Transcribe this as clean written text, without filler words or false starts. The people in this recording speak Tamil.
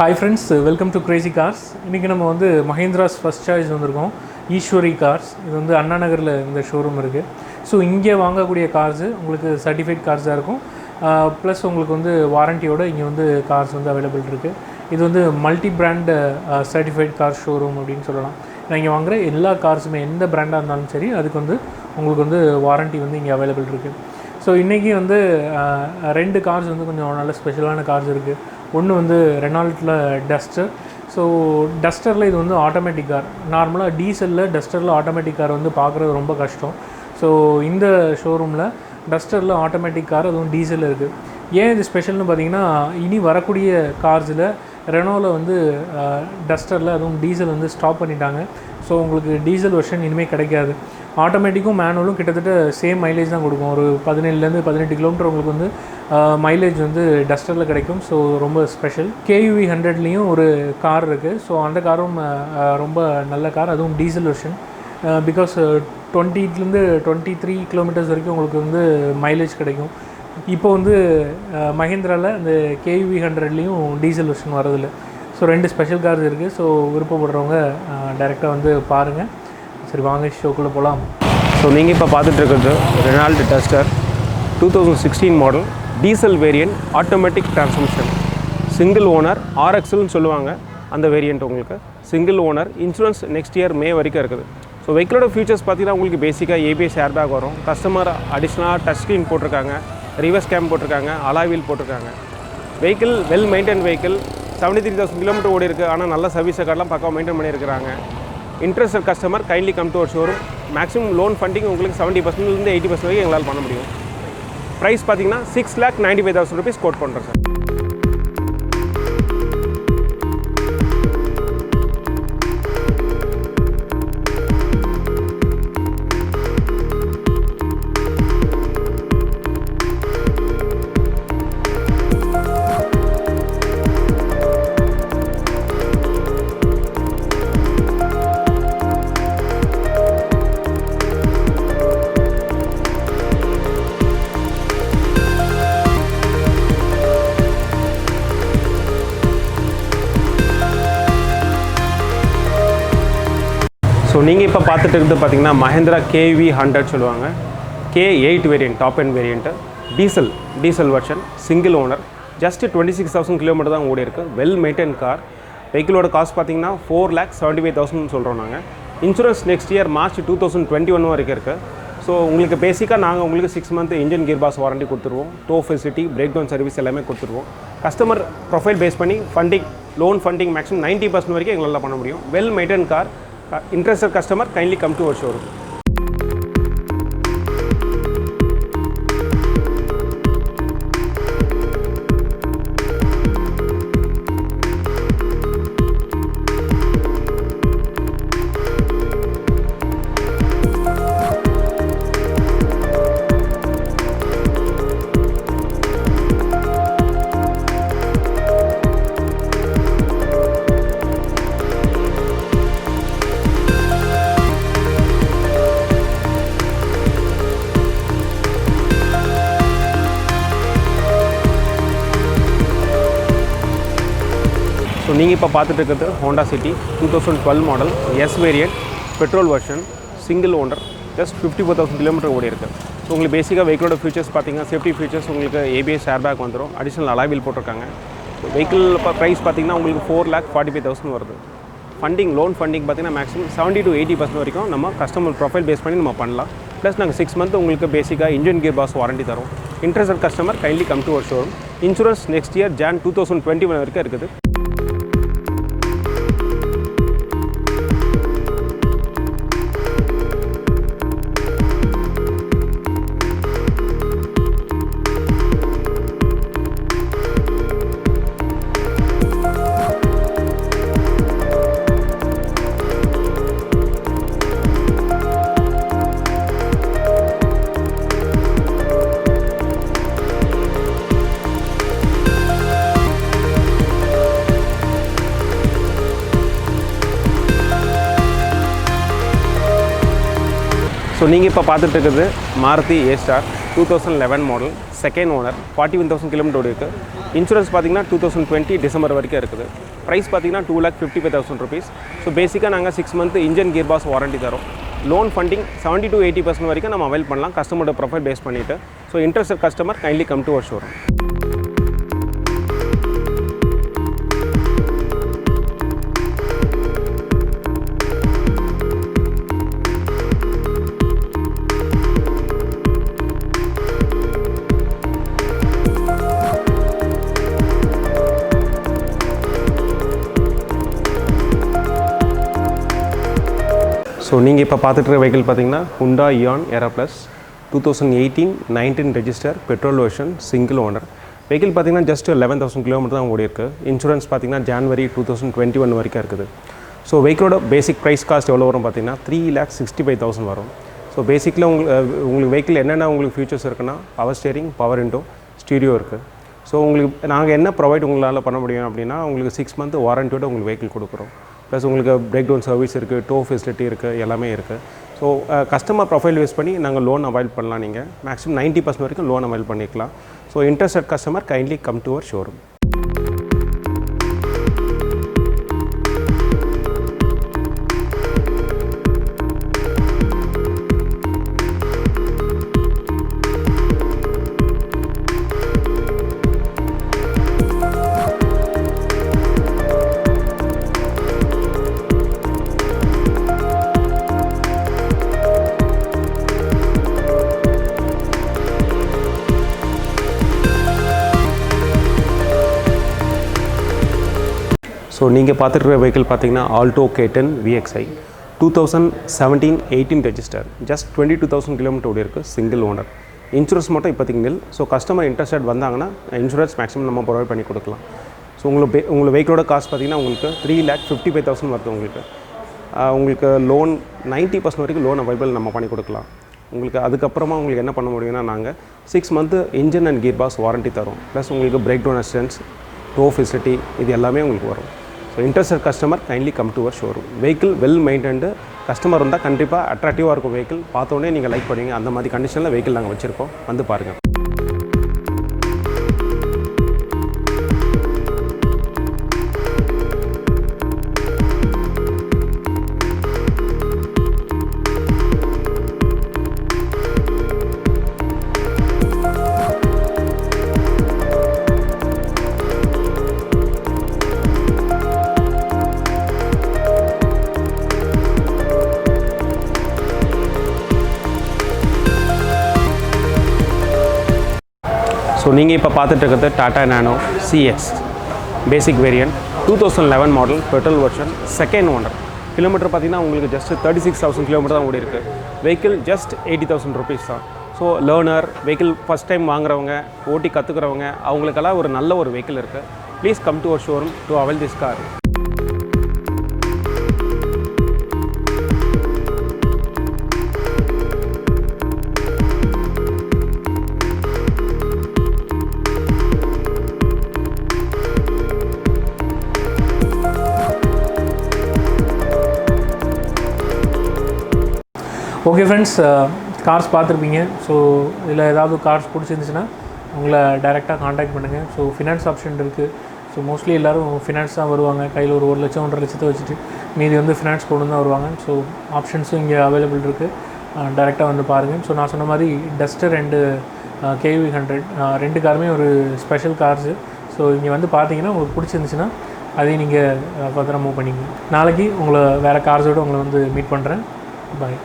Hi friends, welcome to Crazy Cars. இன்றைக்கி நம்ம வந்து மஹிந்திராஸ் ஃபர்ஸ்ட் சாய்ஸ் வந்திருக்கோம். ஈஸ்வரி கார்ஸ். இது வந்து அண்ணா நகரில் இந்த ஷோரூம் இருக்குது. ஸோ இங்கே வாங்கக்கூடிய கார்ஸு உங்களுக்கு சர்டிஃபைட் கார்ஸாக இருக்கும். ப்ளஸ் உங்களுக்கு வந்து வாரண்டியோட இங்கே வந்து கார்ஸ் வந்து அவைலபிள் இருக்குது. இது வந்து multi brand certified car showroom அப்படின்னு சொல்லலாம். இங்கே வாங்குகிற எல்லா கார்ஸுமே எந்த பிராண்டாக இருந்தாலும் சரி அதுக்கு வந்து உங்களுக்கு வந்து வாரண்ட்டி வந்து இங்கே அவைலபிள் இருக்குது. ஸோ இன்றைக்கி வந்து ரெண்டு கார்ஸ் வந்து கொஞ்சம் நல்ல ஸ்பெஷலான கார்ஸ் இருக்குது. ஒன்று வந்து ரெனால்ட்டில் டஸ்டர். ஸோ டஸ்டரில் இது வந்து ஆட்டோமேட்டிக் கார். நார்மலாக டீசலில் டஸ்டரில் ஆட்டோமேட்டிக் கார் வந்து பார்க்குறது ரொம்ப கஷ்டம். ஸோ இந்த ஷோரூமில் டஸ்டரில் ஆட்டோமேட்டிக் கார் அதுவும் டீசல் இருக்குது. ஏன் இது ஸ்பெஷல்னு பார்த்தீங்கன்னா இனி வரக்கூடிய கார்ஸில் ரெனோவில் வந்து டஸ்டரில் அதுவும் டீசல் வந்து ஸ்டாப் பண்ணிட்டாங்க. ஸோ உங்களுக்கு டீசல் வெர்ஷன் இனிமேல் கிடைக்காது. ஆட்டோமேட்டிக்கும் மேனுவலும் கிட்டத்தட்ட சேம் மைலேஜ் தான் கொடுக்கும். ஒரு 17 18 கிலோமீட்டர் உங்களுக்கு வந்து மைலேஜ் வந்து டஸ்டரில் கிடைக்கும். ஸோ ரொம்ப ஸ்பெஷல். KUV 100லேயும் ஒரு கார் இருக்குது. ஸோ அந்த காரும் ரொம்ப நல்ல கார், அதுவும் டீசல் வெர்ஷன். பிகாஸ் 20 23 கிலோமீட்டர்ஸ் வரைக்கும் உங்களுக்கு வந்து மைலேஜ் கிடைக்கும். இப்போ வந்து மஹிந்திராவில் இந்த KUV 100லேயும் டீசல் வெர்ஷன் வரதில்லை. ஸோ ரெண்டு ஸ்பெஷல் கார்ஸ் இருக்குது. ஸோ விருப்பப்படுறவங்க டைரெக்டாக வந்து பாருங்கள். சரி வாங்க ஷோக்குள்ளே போகலாம். ஸோ நீங்கள் இப்போ பார்த்துட்டு இருக்கிறது Renault Duster 2016 model diesel variant, automatic transmission, single owner, RXல்னு சொல்லுவாங்க. அந்த வேரியண்ட் உங்களுக்கு single owner. Insurance next year May வரைக்கும் இருக்குது. ஸோ வெஹிக்கிளோட ஃபீச்சர்ஸ் பார்த்தீங்கன்னா உங்களுக்கு பேசிக்காக ABS ஏர் பேக் வரும். கஸ்டமர் அடிஷ்னலாக டச் ஸ்க்ரீன் போட்டிருக்காங்க, ரிவர்ஸ் கேம் போட்டிருக்காங்க, அலாய் வீல் போட்டிருக்காங்க. Vehicle well maintain vehicle. 73,000 kilometre ஓடி இருக்குது. ஆனால் நல்ல சர்வீஸ் ரெக்கார்ட்லாம் பக்கம் மெயின்டைன் பண்ணியிருக்கிறாங்க. Interested customer kindly come to our showroom. Maximum loan funding உங்களுக்கு 70% 80% வரைக்கும் எங்களால் பண்ண முடியும். ப்ரைஸ் பார்த்தீங்கன்னா 6,95,000 rupees கோட் பண்ணுறேன் சார். ஸோ நீங்கள் இப்போ பார்த்துட்டு இருக்கிறது பார்த்தீங்கன்னா மஹிந்திரா KUV 100 சொல்லுவாங்க. K8 variant, top end variant, diesel version, single owner. Just 26,000 kilometre தான் ஓடி இருக்குது. Well maintain car. வெஹிக்கிளோட காஸ்ட் பார்த்தீங்கன்னா 4,75,000 சொல்கிறோம் நாங்கள். இன்சூரன்ஸ் நெக்ஸ்ட் இயர் மார்ச் 2021 வரைக்கும் இருக்குது. ஸோ உங்களுக்கு பேசிக்காக நாங்கள் உங்களுக்கு 6 month engine gear box warranty கொடுத்துருவோம். Tow facility, breakdown service எல்லாமே கொடுத்துருவோம். கஸ்டமர் ப்ரொஃபைல் பேஸ் பண்ணி ஃபண்டிங், லோன் ஃபண்டிங் மேக்ஸிமம் 90% வரைக்கும் எங்களால் பண்ண முடியும். Well maintain car. Interested customer kindly come to our showroom. So நீங்கள் இப்போ பார்த்துட்டு இருக்கிறது Honda City 2012 model, S variant, petrol version, single owner. Just 54,000 kilometre ஓடி இருக்குது. ஸோ உங்களுக்கு பேசிக்காக வெஹிக்கிளோட ஃபீச்சர்ஸ் பார்த்தீங்கன்னா சேஃப்டி ஃபீச்சர்ஸ் உங்களுக்கு ABS ஏர் பேக் வந்துடும். அடிஷனல் அலாய் வீல் போட்டிருக்காங்க. வெஹிக்கிள் ப்ரைஸ் பார்த்தீங்கன்னா உங்களுக்கு 4,45,000 வருது. ஃபண்டிங், லோன் ஃபண்டிங் பார்த்தீங்கன்னா மேக்ஸிமம் 70 to 80% வரைக்கும் நம்ம கஸ்டமர் ப்ரொஃபைல் பேஸ் பண்ணி நம்ம பண்ணலாம். ப்ளஸ் நாங்கள் 6 month உங்களுக்கு பேசிக்காக இன்ஜின் கியர் பாக்ஸ் வாரண்டி தரோம். Interested customer kindly come to our showroom. Insurance next year Jan 2021 வரைக்கும் இருக்குது. ஸோ நீங்கள் இப்போ பார்த்துட்டு இருக்குது Maruti A-Star 2011 model, second owner, 41,000 kilometre ஓடி இருக்குது. இன்சூரன்ஸ் பார்த்தீங்கன்னா 2020 டிசம்பர் வரைக்கும் இருக்குது. ப்ரைஸ் பார்த்தீங்கன்னா 2,55,000 rupees. ஸோ பேசிக்காக நாங்கள் 6 month engine gear box warranty தரோம். லோன் ஃபண்டிங் 70 to 80% வரைக்கும் நம்ம அவைல் பண்ணலாம் கஸ்டமரோட ப்ரொஃபைல் பேஸ் பண்ணிவிட்டு. So interested customer kindly come to our showroom. So நீங்கள் இப்போ பார்த்துட்டு இருக்க வெஹிக்கிள் பார்த்தீங்கன்னா Hyundai Eon Era plus 2018-19 register petrol version single owner. Vehicle பார்த்தீங்கன்னா ஜஸ்ட் 11,000 கிலோமீட்டர் தான் ஓடி இருக்குது. இன்சூரன்ஸ் பார்த்தீங்கன்னா ஜான்வரி 2021 வரைக்கும் இருக்குது. ஸோ வெஹிக்கிளோட பேசிக் ப்ரைஸ் காஸ்ட் எவ்வளோ வரும் பார்த்தீங்கன்னா 3,65,000 வரும். ஸோ பேசிக்கில் உங்களுக்கு வெஹிக்கிள் என்னென்ன உங்களுக்கு ஃபியூச்சர்ஸ் இருக்குன்னா power steering, power window, stereo இருக்குது. ஸோ உங்களுக்கு நாங்கள் என்ன ப்ரொவைட் உங்களால் பண்ண முடியும் அப்படின்னா உங்களுக்கு 6 month வாரண்டியோட உங்களுக்கு வெஹிக்கிள் கொடுக்குறோம். ப்ளஸ் உங்களுக்கு பிரேக் டவுன் சர்வீஸ் இருக்குது, டோ ஃபெசிலிட்டி இருக்குது, எல்லாமே இருக்குது. ஸோ கஸ்டமர் ப்ரொஃபைல் யூஸ் பண்ணி நாங்கள் லோன் அவைல் பண்ணலாம். நீங்கள் மேக்ஸிமம் 90% வரைக்கும் லோன் அவைல் பண்ணிக்கலாம். So interested customer kindly come to our showroom. So நீங்கள் பார்த்துட்டு வெஹிக்கிள் பார்த்தீங்கன்னா Alto K10 VXi 2017-18 register just 22,000 kilometre ஓடி இருக்குது. Single owner. இன்சூரன்ஸ் மட்டும் இப்போதைக்கு நில். ஸோ கஸ்டமர் இன்ட்ரெஸ்டட் வந்தாங்கன்னா இன்சூரன்ஸ் மேக்ஸிமம் நம்ம ப்ரொவைட் பண்ணி கொடுக்கலாம். ஸோ உங்களுக்கு வெஹிக்கிளோட காஸ்ட் பார்த்தீங்கன்னா உங்களுக்கு 3,55,000 வருது. உங்களுக்கு லோன் 90% வரைக்கும் லோன் அவைலபிள் நம்ம பண்ணி கொடுக்கலாம். உங்களுக்கு அதுக்கப்புறமா உங்களுக்கு என்ன பண்ண முடியும்னா நாங்கள் 6 month engine and gear box warranty தரோம். ப்ளஸ் உங்களுக்கு break down assistance, tow facility இது எல்லாமே உங்களுக்கு வரும். So interested customer kindly come to our showroom. Vehicle well maintained customer இருந்தால் கண்டிப்பாக அட்ராக்டிவாக இருக்கும். வெஹிக்கிள் பார்த்தோன்னே நீங்கள் லைக் பண்ணுவீங்க. அந்த மாதிரி கண்டிஷனில் வெஹிக்கிள் நாங்கள் வச்சுருக்கோம். வந்து பாருங்கள். ஸோ நீங்கள் இப்போ பார்த்துட்டு இருக்கிறது Tata Nano CX basic variant 2011 model petrol version second owner. Kilometre பார்த்தீங்கன்னா உங்களுக்கு ஜஸ்ட் 36,000 கிலோமீட்டர் தான் ஓடி இருக்குது. வெஹிக்கிள் ஜஸ்ட் 80,000 rupees தான். So learner vehicle first time வாங்குறவங்க, ஓட்டி கற்றுக்கிறவங்க அவங்களுக்கெல்லாம் ஒரு நல்ல ஒரு வெஹிக்கிள் இருக்குது. Please come to our showroom to avail this car. Okay friends, cars பார்த்துருப்பீங்க. ஸோ இதில் ஏதாவது கார்ஸ் பிடிச்சிருந்துச்சுன்னா உங்களை டைரெக்டாக காண்டாக்ட் பண்ணுங்கள். ஸோ ஃபினான்ஸ் ஆப்ஷன் இருக்குது. ஸோ மோஸ்ட்லி எல்லோரும் ஃபினான்ஸ் தான் வருவாங்க. கையில் ஒரு 1 லட்சம் 1.5 லட்சத்தை வச்சுட்டு மீதி வந்து ஃபினான்ஸ் கொண்டு தான் வருவாங்க. ஸோ ஆப்ஷன்ஸும் இங்கே அவைலபிள் இருக்குது. டைரெக்டாக வந்து பாருங்கள். ஸோ நான் சொன்ன மாதிரி டஸ்டர் அண்டு KV100 2 காருமே ஒரு ஸ்பெஷல் கார்ஸு. ஸோ இங்கே வந்து பார்த்தீங்கன்னா உங்களுக்கு பிடிச்சிருந்துச்சுன்னா அதையும் நீங்கள் ஃபர்தராக மூவ் பண்ணிங்க. நாளைக்கு உங்களை வேறு கார்ஸோடு உங்களை வந்து மீட் பண்ணுறேன். பாய்.